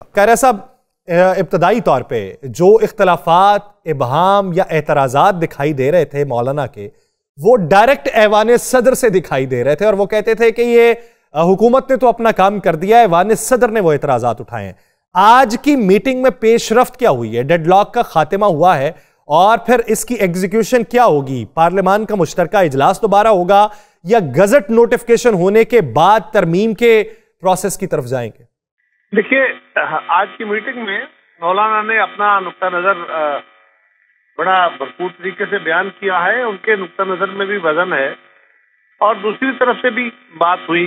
قیرہ صاحب، ابتدائی طور پہ جو اختلافات، ابہام یا اعتراضات دکھائی دے رہے تھے مولانا کے، وہ ڈائریکٹ ایوان صدر سے دکھائی دے رہے تھے، اور وہ کہتے تھے کہ یہ حکومت نے تو اپنا کام کر دیا ہے، ایوان صدر نے وہ اعتراضات اٹھائے ہیں۔ آج کی میٹنگ میں پیش رفت کیا ہوئی ہے؟ ڈیڈ لاک کا خاتمہ ہوا ہے، اور پھر اس کی ایگزیکیوشن کیا ہوگی؟ پارلیمان کا مشترکہ اجلاس دوبارہ ہوگا یا گزٹ نوٹیفکیشن ہونے کے بعد ترمیم کے پروسیس کی طرف جائیں گے؟ دیکھیے، آج کی میٹنگ میں مولانا نے اپنا نقطہ نظر بڑا بھرپور طریقے سے بیان کیا ہے۔ ان کے نقطہ نظر میں بھی وزن ہے، اور دوسری طرف سے بھی بات ہوئی۔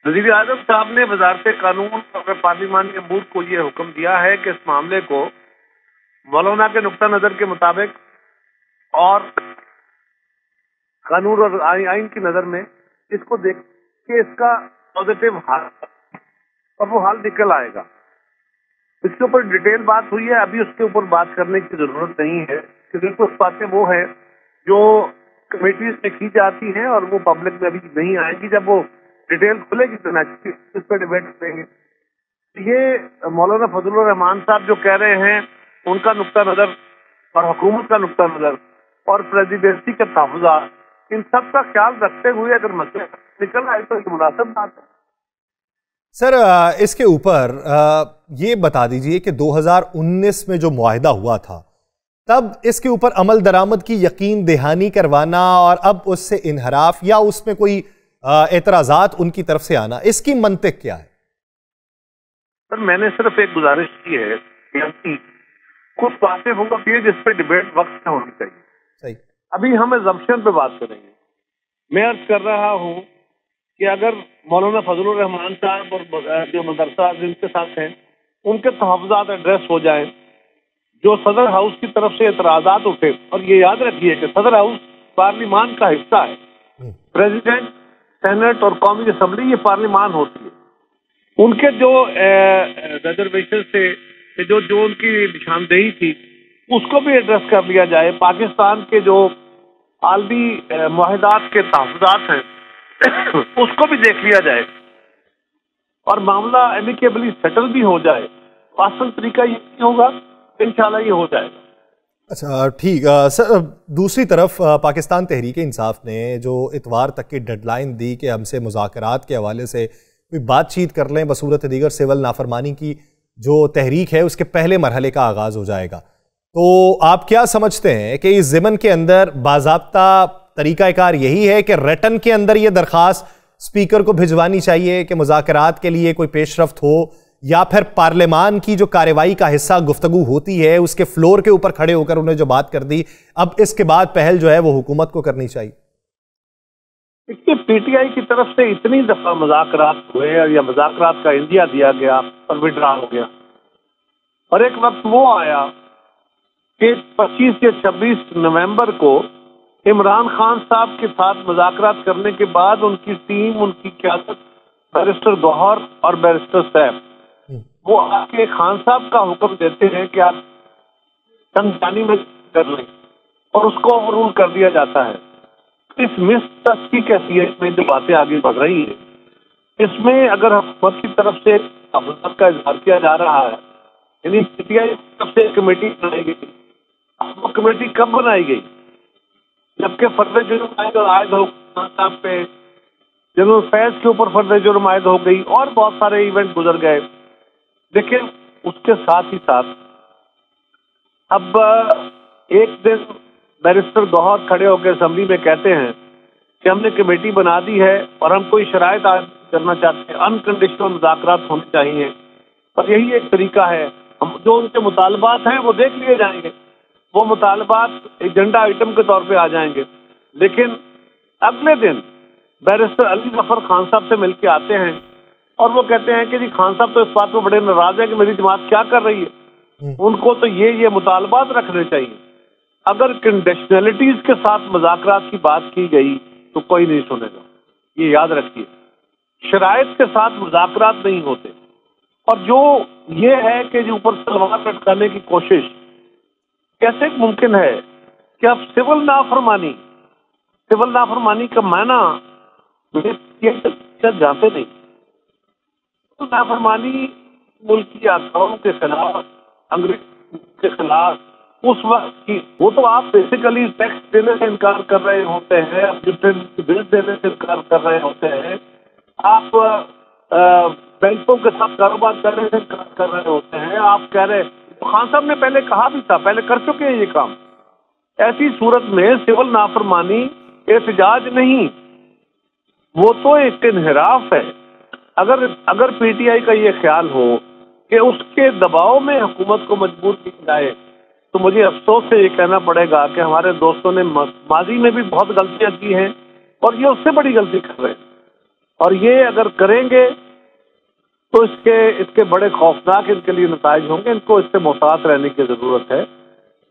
وزیر اعظم صاحب نے وزارت قانون اور پارلیمانی امور کو یہ حکم دیا ہے کہ اس معاملے کو مولانا کے نقطہ نظر کے مطابق اور قانون اور آئین کی نظر میں اس کو دیکھ کے اس کا پازیٹیو حل اور وہ حل نکل آئے گا۔ اس کے اوپر ڈیٹیل بات ہوئی ہے، ابھی اس کے اوپر بات کرنے کی ضرورت نہیں ہے، کیونکہ کچھ باتیں وہ ہیں جو کمیٹیز میں کی جاتی ہیں اور وہ پبلک میں ابھی نہیں آئے گی۔ جب وہ ڈیٹیل کھلے گی تو اس پہ ڈیبیٹ کریں گے۔ یہ مولانا فضل الرحمان صاحب جو کہہ رہے ہیں، ان کا نقطہ نظر اور حکومت کا نقطہ نظر اور پریزیڈنسی کے تحفظات، ان سب کا خیال رکھتے ہوئے اگر مسئلہ نکل آئے تو یہ مناسب بات ہے۔ سر، اس کے اوپر یہ بتا دیجئے کہ 2019 میں جو معاہدہ ہوا تھا، تب اس کے اوپر عمل درآمد کی یقین دہانی کروانا اور اب اس سے انحراف یا اس میں کوئی اعتراضات ان کی طرف سے آنا، اس کی منطق کیا ہے؟ سر، میں نے صرف ایک گزارش کی ہے کہ کچھ باتیں ہوگی جس پہ ڈیبیٹ وقت میں ہونی چاہیے۔ صحیح۔ ابھی ہم ایگزمپشن پہ بات کریں گے۔ میں عرض کر رہا ہوں کہ اگر مولانا فضل الرحمان صاحب اور جو مدرسہ جن کے ساتھ ہیں، ان کے تحفظات ایڈریس ہو جائیں، جو صدر ہاؤس کی طرف سے اعتراضات اٹھے، اور یہ یاد رکھیے کہ صدر ہاؤس پارلیمان کا حصہ ہے، پریزیڈنٹ، سینٹ اور قومی اسمبلی یہ پارلیمان ہوتی ہے۔ ان کے جو ریزرویشن سے جو ان کی نشاندہی تھی، اس کو بھی ایڈریس کر لیا جائے۔ پاکستان کے جو عالمی معاہدات کے تحفظات ہیں، اس کو بھی دیکھ لیا جائے اور معاملہ ایمیکیبلی سیٹل بھی ہو جائے۔ آسان طریقہ یہ نہیں ہوگا، انشاءاللہ یہ ہو جائے گا۔ اچھا، ٹھیک۔ سر، دوسری طرف پاکستان تحریک انصاف نے جو اتوار تک کی ڈیڈ لائن دی کہ ہم سے مذاکرات کے حوالے سے کوئی بات چیت کر لیں بصورت دیگر سول نافرمانی کی جو تحریک ہے اس کے پہلے مرحلے کا آغاز ہو جائے گا، تو آپ کیا سمجھتے ہیں کہ اس ضمن کے اندر باضابطہ طریقہ کار یہی ہے کہ ریٹن کے اندر یہ درخواست اسپیکر کو بھجوانی چاہیے کہ مذاکرات کے لیے کوئی پیش رفت ہو، یا پھر پارلیمان کی جو کارروائی کا حصہ گفتگو ہوتی ہے اس کے فلور کے اوپر کھڑے ہو کر انہیں جو بات کر دی، اب اس کے بعد پہل جو ہے وہ حکومت کو کرنی چاہیے؟ پی ٹی آئی کی طرف سے اتنی دفعہ مذاکرات ہوئے یا مذاکرات کا عندیہ دیا گیا اور وڈرا ہو گیا، اور ایک وقت وہ آیا کہ 25 یا 26 نومبر کو عمران خان صاحب کے ساتھ مذاکرات کرنے کے بعد ان کی ٹیم، ان کی قیادت، بیرسٹر گوہر اور بیرسٹر صاحب، وہ آ کے خان صاحب کا حکم دیتے ہیں کہ آپ تنگانی میں کر لیں، اور اس کو اوور رول کر دیا جاتا ہے۔ اس مس کی کیفیت میں جو باتیں آگے بڑھ رہی ہیں، اس میں اگر حکومت کی طرف سے تحفظات کا اظہار کیا جا رہا ہے، یعنی پی ٹی آئی کی طرف سے کمیٹی بنائی گئی، اب وہ کمیٹی کب بنائی گئی؟ جبکہ فرد جرم عائد ہو خان صاحب پہ، جنرل فیض کے اوپر فرد جرم عائد ہو گئی، اور بہت سارے ایونٹ گزر گئے۔ لیکن اس کے ساتھ ہی ساتھ اب ایک دن بیرسٹر گوہر کھڑے ہو کے اسمبلی میں کہتے ہیں کہ ہم نے کمیٹی بنا دی ہے اور ہم کوئی شرائط عائد کرنا چاہتے ہیں، انکنڈیشنل مذاکرات ہونے چاہیے، اور یہی ایک طریقہ ہے۔ ہم جو ان کے مطالبات ہیں وہ دیکھ لیے جائیں گے، وہ مطالبات ایجنڈا آئٹم کے طور پہ آ جائیں گے، لیکن اگلے دن بیرسٹر علی ظفر خان صاحب سے مل کے آتے ہیں اور وہ کہتے ہیں کہ جی خان صاحب تو اس بات پہ بڑے ناراض ہیں کہ میری جماعت کیا کر رہی ہے، ان کو تو یہ مطالبات رکھنے چاہیے۔ اگر کنڈیشنلٹیز کے ساتھ مذاکرات کی بات کی گئی تو کوئی نہیں سنے گا، یہ یاد رکھیے۔ شرائط کے ساتھ مذاکرات نہیں ہوتے، اور جو یہ ہے کہ جو اوپر تلوار لٹکانے کی کوشش، کیسے ممکن ہے کہ اب سول نافرمانی کا معنی جانتے نہیں؟ نافرمانی ملکی آقاؤں کے خلاف، انگریز کے خلاف اس وقت کی، وہ تو آپ بیسیکلی ٹیکس دینے سے انکار کر رہے ہوتے ہیں، آپ بل دینے سے انکار کر رہے ہوتے ہیں، آپ بینکوں کے ساتھ کاروبار کرنے سے انکار کر رہے ہوتے ہیں، آپ کہہ رہے خان صاحب نے پہلے کہا بھی تھا، پہلے کر چکے ہیں یہ کام۔ ایسی صورت میں سول نافرمانی احتجاج نہیں، وہ تو ایک انحراف ہے۔ اگر پی ٹی آئی کا یہ خیال ہو کہ اس کے دباؤ میں حکومت کو مجبور کیا جائے، تو مجھے افسوس سے یہ کہنا پڑے گا کہ ہمارے دوستوں نے ماضی میں بھی بہت غلطیاں کی ہیں اور یہ اس سے بڑی غلطی کر رہے ہیں، اور یہ اگر کریں گے تو اس کے بڑے خوفناک ان کے لیے نتائج ہوں گے۔ ان کو اس سے محتاط رہنے کی ضرورت ہے۔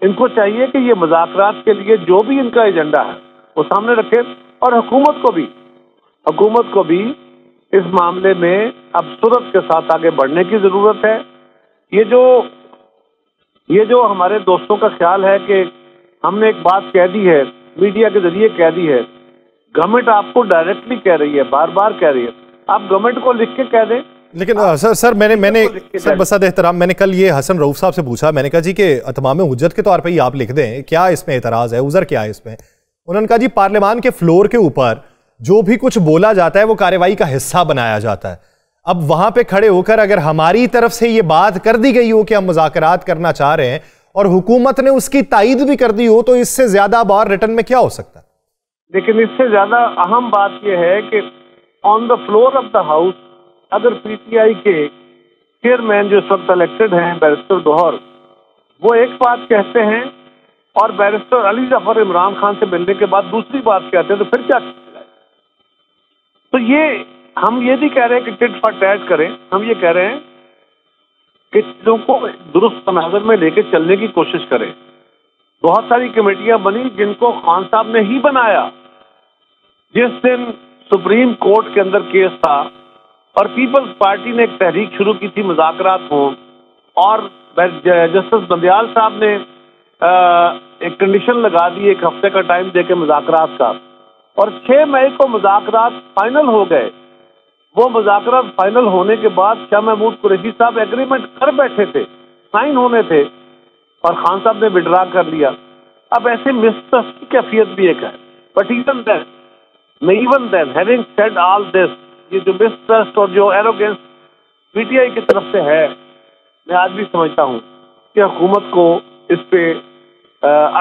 ان کو چاہیے کہ یہ مذاکرات کے لیے جو بھی ان کا ایجنڈا ہے وہ سامنے رکھے، اور حکومت کو بھی اس معاملے میں اب سرعت کے ساتھ آگے بڑھنے کی ضرورت ہے۔ یہ جو ہمارے دوستوں کا خیال ہے کہ ہم نے ایک بات کہہ دی ہے، میڈیا کے ذریعے کہہ دی ہے، گورنمنٹ آپ کو ڈائریکٹلی کہہ رہی ہے، بار بار کہہ رہی ہے، آپ گورنمنٹ کو لکھ کے کہہ دیں۔ لیکن سر میں نے سر بسد احترام میں نے کل یہ حسن رؤوف صاحب سے پوچھا، میں نے کہا جی کہ اتمام حجت کے طور پہ ہی آپ لکھ دیں، کیا اس میں اعتراض ہے، عذر کیا ہے اس میں؟ انہوں نے کہا جی پارلیمان کے فلور کے اوپر جو بھی کچھ بولا جاتا ہے وہ کارروائی کا حصہ بنایا جاتا ہے۔ اب وہاں پہ کھڑے ہو کر اگر ہماری طرف سے یہ بات کر دی گئی ہو کہ ہم مذاکرات کرنا چاہ رہے ہیں اور حکومت نے اس کی تائید بھی کر دی ہو، تو اس سے زیادہ اب اور ریٹرن میں کیا ہو سکتا ہے؟ لیکن اس سے زیادہ اہم بات یہ ہے کہ on the floor of the house اگر پی ٹی آئی کے چیئرمین جو اس وقت الیکٹڈ ہیں بیرسٹر گوہر، وہ ایک بات کہتے ہیں اور بیرسٹر علی ظفر عمران خان سے ملنے کے بعد دوسری بات کہتے ہیں، تو پھر کیا کیا جائے؟ تو ہم یہ نہیں کہہ رہے کہ ٹٹ فار ٹیٹ کریں، ہم یہ کہہ رہے ہیں کہ چیزوں کو درست تناظر میں لے کے چلنے کی کوشش کریں۔ بہت ساری کمیٹیاں بنی جن کو خان صاحب نے ہی بنایا۔ جس دن سپریم کورٹ کے اندر کیس تھا اور پیپلز پارٹی نے ایک تحریک شروع کی تھی مذاکرات ہوں، اور جسٹس بندیال صاحب نے ایک کنڈیشن لگا دی ایک ہفتے کا ٹائم دے کے مذاکرات کا، اور 6 مئی کو مذاکرات فائنل ہو گئے۔ وہ مذاکرات فائنل ہونے کے بعد شاہ محمود قریشی صاحب ایگریمنٹ کر بیٹھے تھے، سائن ہونے تھے، اور خان صاحب نے وڈرا کر لیا۔ اب ایسے مسٹرسٹ کی کیفیت بھی ایک ہے، but even then having said all this, یہ جو مسٹرسٹ اور جو ایروگینس پی ٹی آئی کی طرف سے ہے، میں آج بھی سمجھتا ہوں کہ حکومت کو اس پہ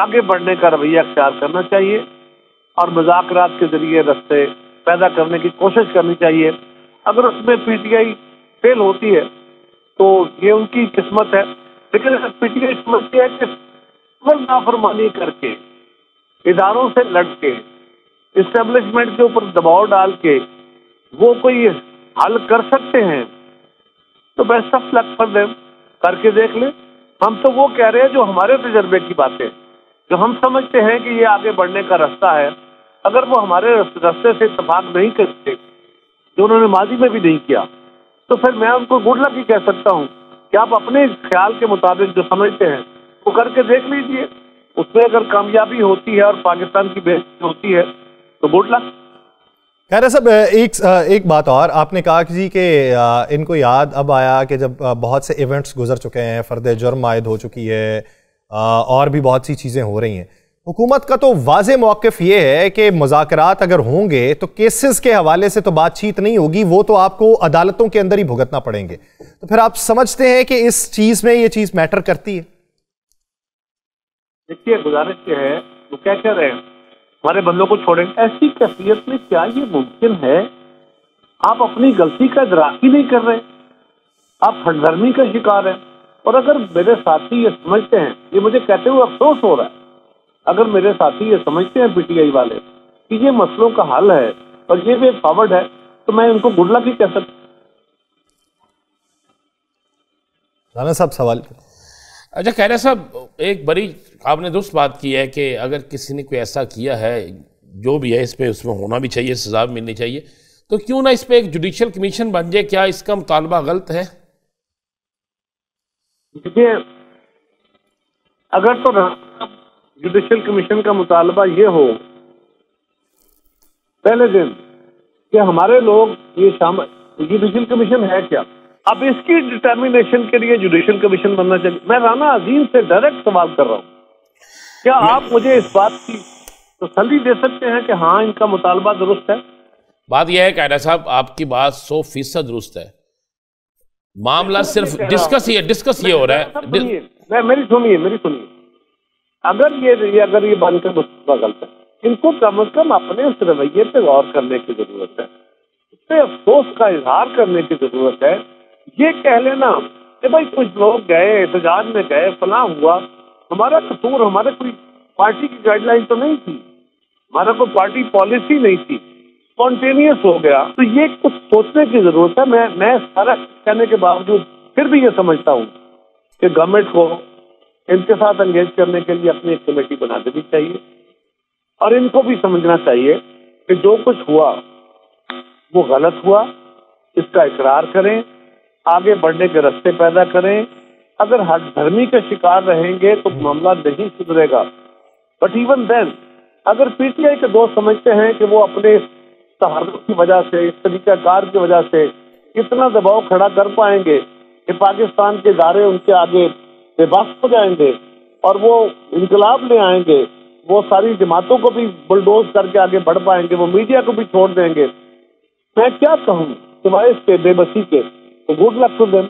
آگے بڑھنے کا رویہ اختیار کرنا چاہیے اور مذاکرات کے ذریعے راستے پیدا کرنے کی کوشش کرنی چاہیے۔ اگر اس میں پی ٹی آئی فیل ہوتی ہے تو یہ ان کی قسمت ہے، لیکن اگر پی ٹی آئی سمجھتی ہے کہ نافرمانی کر کے، اداروں سے لڑ کے، اسٹیبلشمنٹ کے اوپر دباؤ ڈال کے وہ کوئی حل کر سکتے ہیں، تو best of luck for them, کر کے دیکھ لیں۔ ہم تو وہ کہہ رہے ہیں جو ہمارے تجربے کی باتیں، جو ہم سمجھتے ہیں کہ یہ آگے بڑھنے کا راستہ ہے۔ اگر وہ ہمارے راستے سے اتفاق نہیں کرتے، جو انہوں نے ماضی میں بھی نہیں کیا، تو پھر میں ان کو گڈ لک ہی کہہ سکتا ہوں کہ آپ اپنے خیال کے مطابق جو سمجھتے ہیں وہ کر کے دیکھ لیجئے۔ اس میں اگر کامیابی ہوتی ہے اور پاکستان کی بہتری ہوتی ہے تو گڈ لک۔ خیر صاحب، ایک بات اور آپ نے کہا کہ جی کہ ان کو یاد اب آیا کہ جب بہت سے ایونٹس گزر چکے ہیں، فرد جرم عائد ہو چکی ہے، اور بھی بہت سی چیزیں ہو رہی ہیں، حکومت کا تو واضح موقف یہ ہے کہ مذاکرات اگر ہوں گے تو کیسز کے حوالے سے تو بات چیت نہیں ہوگی، وہ تو آپ کو عدالتوں کے اندر ہی بھگتنا پڑیں گے۔ تو پھر آپ سمجھتے ہیں کہ اس چیز میں یہ چیز میٹر کرتی ہے؟ دیکھیے، گزارش یہ ہے، وہ کیا کہہ رہے ہیں ہمارے بندوں کو چھوڑیں، ایسی کیفیت میں کیا یہ ممکن ہے؟ آپ اپنی غلطی کا ادراک ہی نہیں کر رہے، آپ ہٹ دھرمی کا شکار ہیں۔ اور اگر میرے ساتھی یہ سمجھتے ہیں، یہ مجھے کہتے ہوئے افسوس ہو رہا ہے، اگر میرے ساتھی یہ سمجھتے ہیں پی ٹی آئی والے کہ یہ مسئلوں کا حل ہے اور یہ وے فارورڈ ہے، تو میں ان کو گڈ لک ہی کہہ سکتا ہوں۔ رانا صاحب سوال۔ اچھا خیرہ صاحب، ایک بڑی آپ نے درست بات کی ہے کہ اگر کسی نے کوئی ایسا کیا ہے جو بھی ہے، اس میں ہونا بھی چاہیے، سزا بھی ملنی چاہیے، تو کیوں نہ اس پہ ایک جوڈیشل کمیشن بن جائے؟ کیا اس کا مطالبہ غلط ہے؟ دیکھیے، اگر تو جوڈیشل کمیشن کا مطالبہ یہ ہو پہلے دن کہ ہمارے لوگ یہ جوڈیشل کمیشن ہے کیا؟ اب اس کی ڈٹرمینیشن کے لیے جوڈیشل کمیشن بننا چاہیے. میں رانا عظیم سے ڈائریکٹ سوال کر رہا ہوں, کیا آپ مجھے اس بات کی تسلی دے سکتے ہیں کہ ہاں ان کا مطالبہ درست ہے؟ بات یہ ہے قائدہ صاحب, آپ کی بات 100% درست ہے. معاملہ صرف ڈسکس یہ ہو رہا ہے. میری سنیے, اگر یہ بن کر غلط ہے, ان کو کم از کم اپنے اس رویے پہ غور کرنے کی ضرورت ہے, اس پہ افسوس کا اظہار کرنے کی ضرورت ہے. یہ کہہ لینا کہ بھائی کچھ لوگ گئے, احتجاج میں گئے, فلاں ہوا, ہمارا قصور, ہمارے کوئی پارٹی کی گائیڈ لائن تو نہیں تھی, ہمارا کوئی پارٹی پالیسی نہیں تھی, اسپونٹینیس ہو گیا. تو یہ کچھ سوچنے کی ضرورت ہے. میں سارا کہنے کے باوجود پھر بھی یہ سمجھتا ہوں کہ گورنمنٹ کو ان کے ساتھ انگیج کرنے کے لیے اپنی ایک کمیٹی بنا دینی چاہیے, اور ان کو بھی سمجھنا چاہیے کہ جو کچھ ہوا وہ غلط ہوا, اس کا اقرار کریں, آگے بڑھنے کے راستے پیدا کریں. اگر ہر دھرمی کے شکار رہیں گے تو معاملہ نہیں سدھرے گا. بٹ ایون دین اگر پی ٹی آئی کے دوست سمجھتے ہیں کہ وہ اپنے تحرک کی وجہ سے, اس طریقہ کار کی وجہ سے اتنا دباؤ کھڑا کر پائیں گے کہ پاکستان کے ادارے ان کے آگے بے بس ہو جائیں گے اور وہ انقلاب لے آئیں گے, وہ ساری جماعتوں کو بھی بلڈوز کر کے آگے بڑھ پائیں گے, وہ میڈیا کو بھی چھوڑ دیں گے, میں کیا کہوں سوائے اس کے بے بسی کے. Good luck to them.